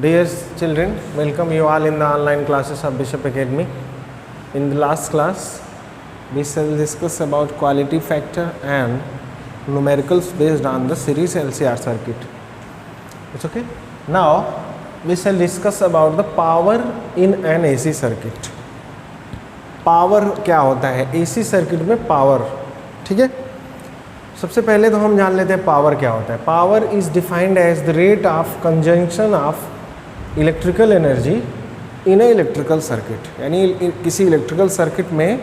Dear children, welcome you all in the online classes of Bishop Academy. In the last class, we shall discuss about quality factor and numericals based on the series LCR circuit. It's okay. Now, we shall discuss about the power in an AC circuit. Power क्या होता है AC circuit में power, ठीक है। सबसे पहले तो हम जान लेते हैं पावर क्या होता है। Power is defined as the rate of conjunction of electrical energy in a electrical circuit, यानी किसी इलेक्ट्रिकल सर्किट में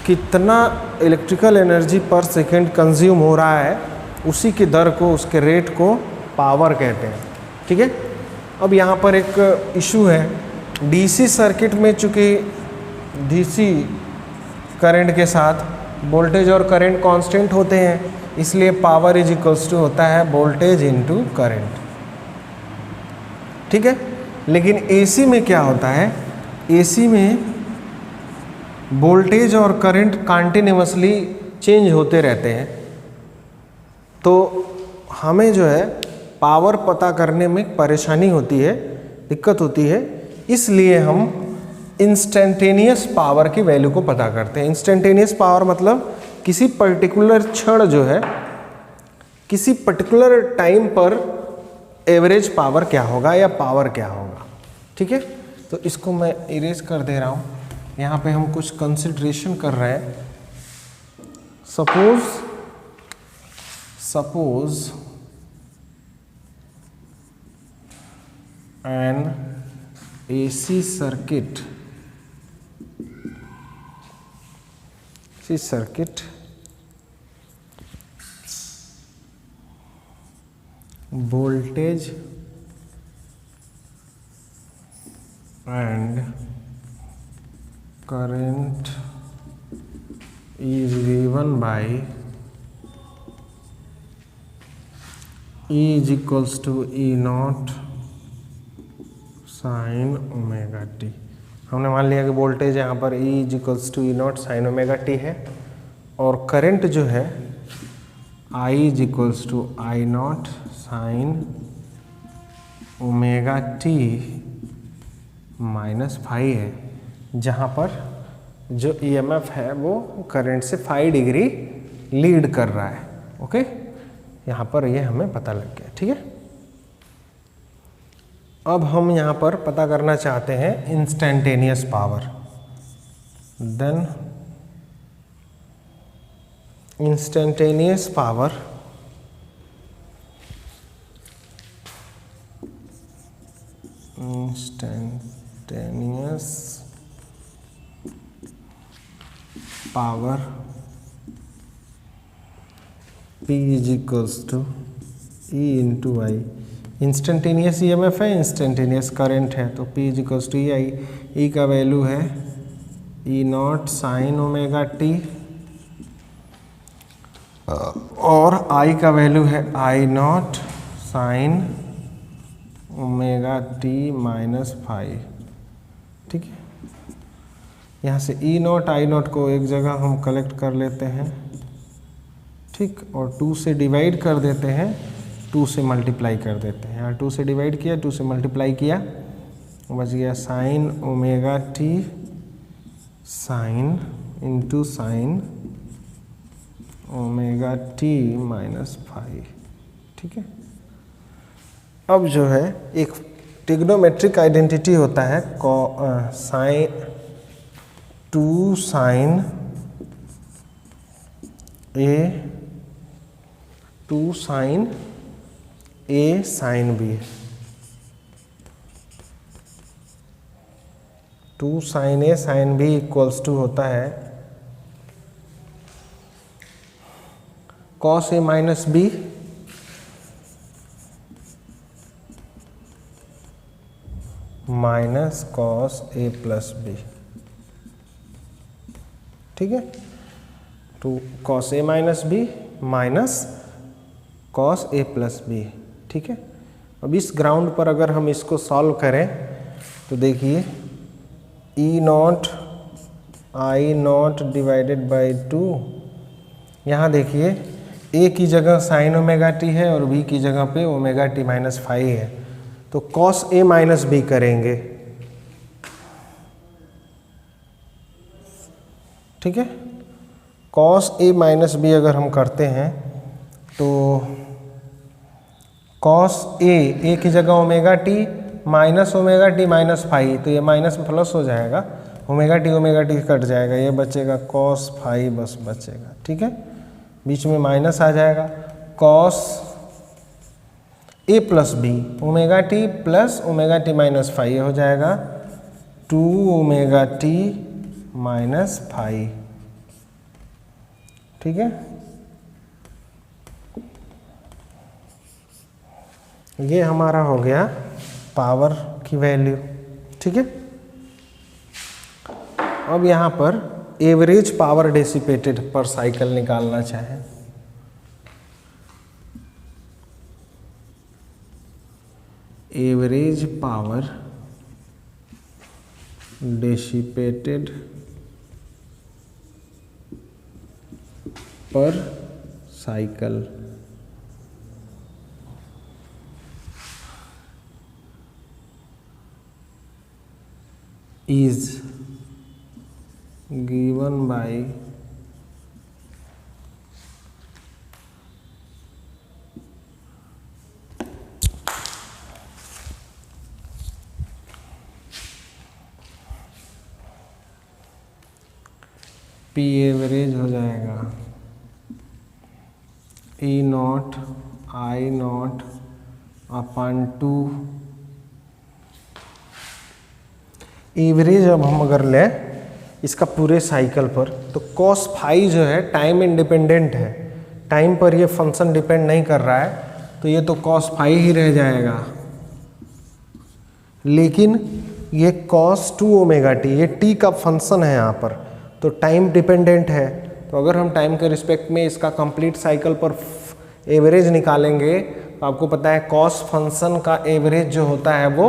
कितना electrical energy per second consume हो रहा है, उसी की दर को, उसके रेट को पावर कहते हैं, ठीक है। अब यहाँ पर एक इशू है, डीसी सर्किट में चूँकि डीसी करंट के साथ वोल्टेज और करंट कांस्टेंट होते हैं, इसलिए पावर इज इक्वल्स टू होता है वोल्टेज इनटू करंट, ठीक है। लेकिन एसी में क्या होता है, एसी में वोल्टेज और करंट कंटिन्यूअसली चेंज होते रहते हैं, तो हमें जो है पावर पता करने में परेशानी होती है, दिक्कत होती है। इसलिए हम इंस्टेंटेनियस पावर की वैल्यू को पता करते हैं। इंस्टेंटेनियस पावर मतलब किसी पर्टिकुलर क्षण जो है, किसी पर्टिकुलर टाइम पर एवरेज पावर क्या होगा या पावर क्या होगा, ठीक है। तो इसको मैं इरेज कर दे रहा हूँ। यहाँ पे हम कुछ कंसिडरेशन कर रहे हैं। Suppose an AC circuit voltage and current is given by E is equals to E naught sine omega t. हमने मान लिया कि वोल्टेज यहाँ पर E is equals to E naught sine omega t है, और करंट जो है I is equals to I naught sine omega t minus phi है, जहाँ पर जो EMF है वो करंट से 5 डिग्री लीड कर रहा है। ओके, यहाँ पर ये हमें पता लग गया, ठीक है। अब हम यहाँ पर पता करना चाहते हैं instantaneous power. Then instantaneous power P is equals to E into I. Instantaneous EMF है, इंस्टेंटेनियस करंट है, तो P is equals to E I. E का वैल्यू है E naught sine omega t, और आई का वैल्यू है I naught sine omega t minus five, ठीक है। यहाँ से ई नॉट आई नॉट को एक जगह हम कलेक्ट कर लेते हैं, ठीक, और 2 से डिवाइड कर देते हैं, 2 से मल्टीप्लाई कर देते हैं। यहाँ 2 से डिवाइड किया, 2 से मल्टीप्लाई किया, बच गया sign omega T sine into sine omega t minus five, ठीक है। अब जो है एक ट्रिग्नोमेट्रिक आइडेंटिटी होता है sine 2 sine A 2 sine A sine B, 2 sine A sine B equals to होता है cos A minus B minus cos A plus B, ठीक है। तो cos A minus B minus cos A plus B, ठीक है। अब इस ground पर अगर हम इसको सॉल्व करें तो देखिए E naught I naught divided by 2, यहाँ देखिए ए की जगह साइन ओमेगा टी है और बी की जगह पे ओमेगा टी माइनस फाइव है, तो कॉस ए माइनस बी करेंगे, ठीक है। कॉस ए माइनस बी अगर हम करते हैं तो कॉस ए की जगह ओमेगा टी माइनस फाई, तो ये माइनस प्लस हो जाएगा, ओमेगा टी कट जाएगा, ये बचेगा कॉस फाई बस बचेगा, ठीक है। बीच में माइनस आ जाएगा, cos A plus B omega t minus phi हो जाएगा 2 ओमेगा टी माइनस फाई, ठीक है। ये हमारा हो गया पावर की वैल्यू, ठीक है। अब यहाँ पर एवरेज पावर डेसिपेटेड पर साइकिल निकालना चाहें, एवरेज पावर डेसिपेटेड पर cycle is given by P average हो जाएगा E not I not upon 2। Average अब हम अगर लें इसका पूरे साइकिल पर, तो कॉस फाई जो है टाइम इंडिपेंडेंट है, टाइम पर ये फंक्शन डिपेंड नहीं कर रहा है, तो ये तो कॉस फाई ही रह जाएगा। लेकिन ये कॉस 2 ओमेगा टी, ये टी का फंक्शन है यहाँ पर, तो टाइम डिपेंडेंट है, तो अगर हम टाइम के रिस्पेक्ट में इसका कंप्लीट साइकिल पर एवरेज निकालेंगे तो आपको पता है कॉस फंक्शन का एवरेज जो होता है वो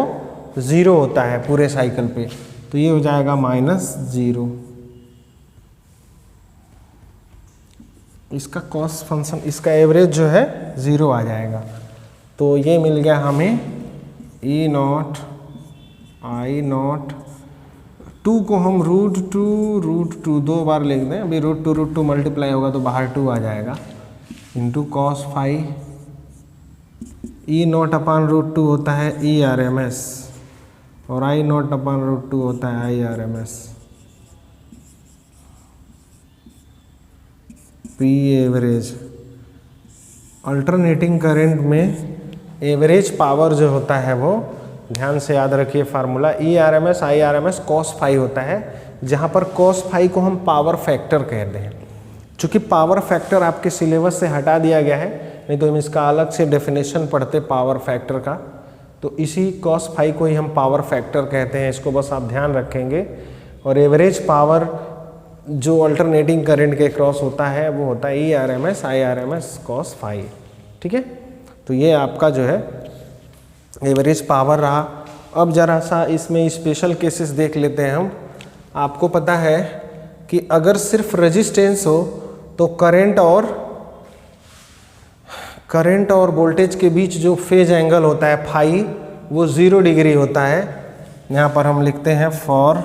0 होता है पूरे साइकिल पे, तो ये हो जाएगा -0। इसका कॉस फंक्शन, इसका एवरेज जो है 0 आ जाएगा, तो ये मिल गया हमें E नॉट I नॉट 2 को हम √2 2 बार लिख दें, अभी √2 मल्टीप्लाई होगा तो बाहर 2 आ जाएगा, into cos phi. E naught upon √2 होता है ERMS और I नॉट अपन √2 होता है IRMS। P average, alternating current में एवरेज पावर जो होता है वो ध्यान से याद रखिए formula ERMS IRMS cos phi होता है, जहाँ पर कॉस फाई को हम पावर फैक्टर कहते हैं। चूँकि पावर फैक्टर आपके सिलेबस से हटा दिया गया है, नहीं तो हम इसका अलग से डेफिनेशन पढ़ते पावर फैक्टर का, तो इसी कॉस फाई को ही हम पावर फैक्टर कहते हैं, इसको बस आप ध्यान रखेंगे। और एवरेज पावर जो अल्टरनेटिंग करंट के क्रॉस होता है वो होता है ERMS IRMS कॉस फाई, ठीक है। तो ये आपका जो है एवरेज पावर रहा। अब जरा सा इसमें स्पेशल केसेस देख लेते हैं हम। आपको पता है कि अगर सिर्फ रेजिस्टेंस हो तो करंट और वोल्टेज के बीच जो फेज एंगल होता है फाई वो 0 डिग्री होता है। यहाँ पर हम लिखते हैं फॉर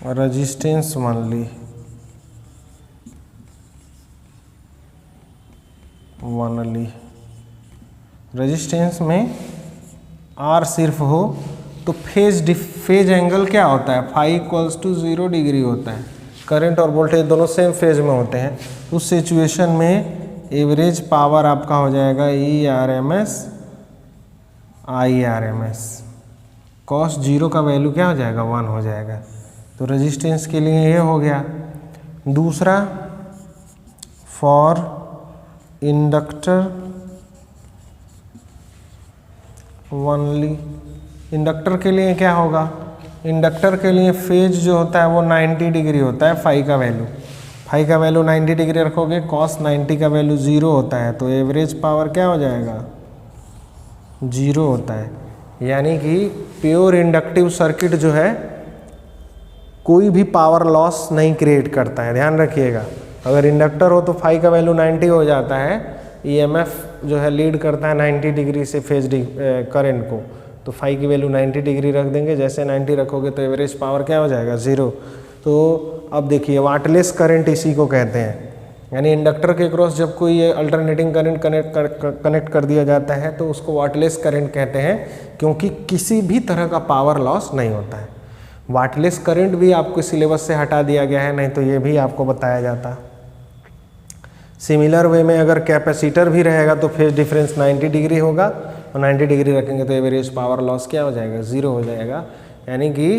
रेजिस्टेंस ओनली रेजिस्टेंस में R सिर्फ हो तो फेज एंगल क्या होता है, फाई इक्वल्स टू 0 डिग्री होता है। करंट और वोल्टेज दोनों सेम फेज में होते हैं, उस सिचुएशन में एवरेज पावर आपका हो जाएगा ERMS IRMS। कॉस 0 का वैल्यू क्या हो जाएगा, 1 हो जाएगा। तो रेजिस्टेंस के लिए ये हो गया। दूसरा फॉर इंडक्टर ओनली, इंडक्टर के लिए क्या होगा, इंडक्टर के लिए फेज जो होता है वो 90 डिग्री होता है। फाई का वैल्यू 90 डिग्री रखोगे, कॉस 90 का वैल्यू 0 होता है, तो एवरेज पावर क्या हो जाएगा, 0 होता है। यानी कि प्योर इंडक्टिव सर्किट जो है कोई भी पावर लॉस नहीं क्रिएट करता है, ध्यान रखिएगा। अगर इंडक्टर हो तो फाई का वैल्यू 90 हो जाता है, EMF जो है लीड करता है 90 डिग्री से फेज करंट को, तो फाई की वैल्यू 90 डिग्री रख देंगे। जैसे 90 रखोगे तो एवरेज पावर क्या हो जाएगा 0। तो अब देखिए वाटलेस करंट इसी को कहते हैं, यानी इंडक्टर के क्रॉस जब कोई ये अल्टरनेटिंग करंट कनेक्ट कर दिया जाता है तो उसको वाटलेस करंट कहते हैं, क्योंकि किसी भी तरह का पावर लॉस नहीं होता है। वाटलेस करंट भी आपको सिलेबस से हटा दिया गया है, नहीं तो ये भी आपको बताया जाता। सिमिलर वे में अगर कैपेसिटर भी रहेगा तो फेज डिफरेंस 90 डिग्री होगा, और 90 डिग्री रखेंगे तो एवरेज पावर लॉस क्या हो जाएगा 0 हो जाएगा। यानी कि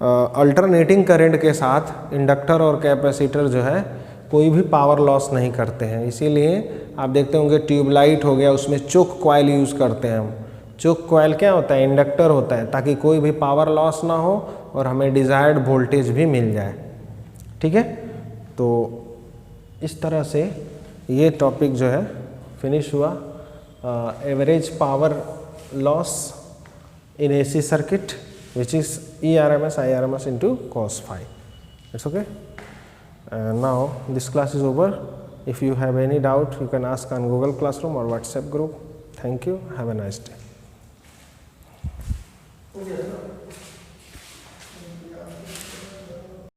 अल्टरनेटिंग करंट के साथ इंडक्टर और कैपेसिटर जो है कोई भी पावर लॉस नहीं करते हैं। इसीलिए आप देखते होंगे ट्यूबलाइट हो गया, उसमें चोक कॉइल यूज़ करते हैं हम। चोक कॉइल क्या होता है, इंडक्टर होता है, ताकि कोई भी पावर लॉस ना हो और हमें डिज़ायर्ड वोल्टेज भी मिल जाए। ठीक है, तो इस तरह से ये टॉपिक जो है फिनिश हुआ, average power loss in AC circuit which is ERMS IRMS into cos phi. It's okay. Now this class is over. If you have any doubt, you can ask on Google Classroom or WhatsApp group. Thank you. Have a nice day.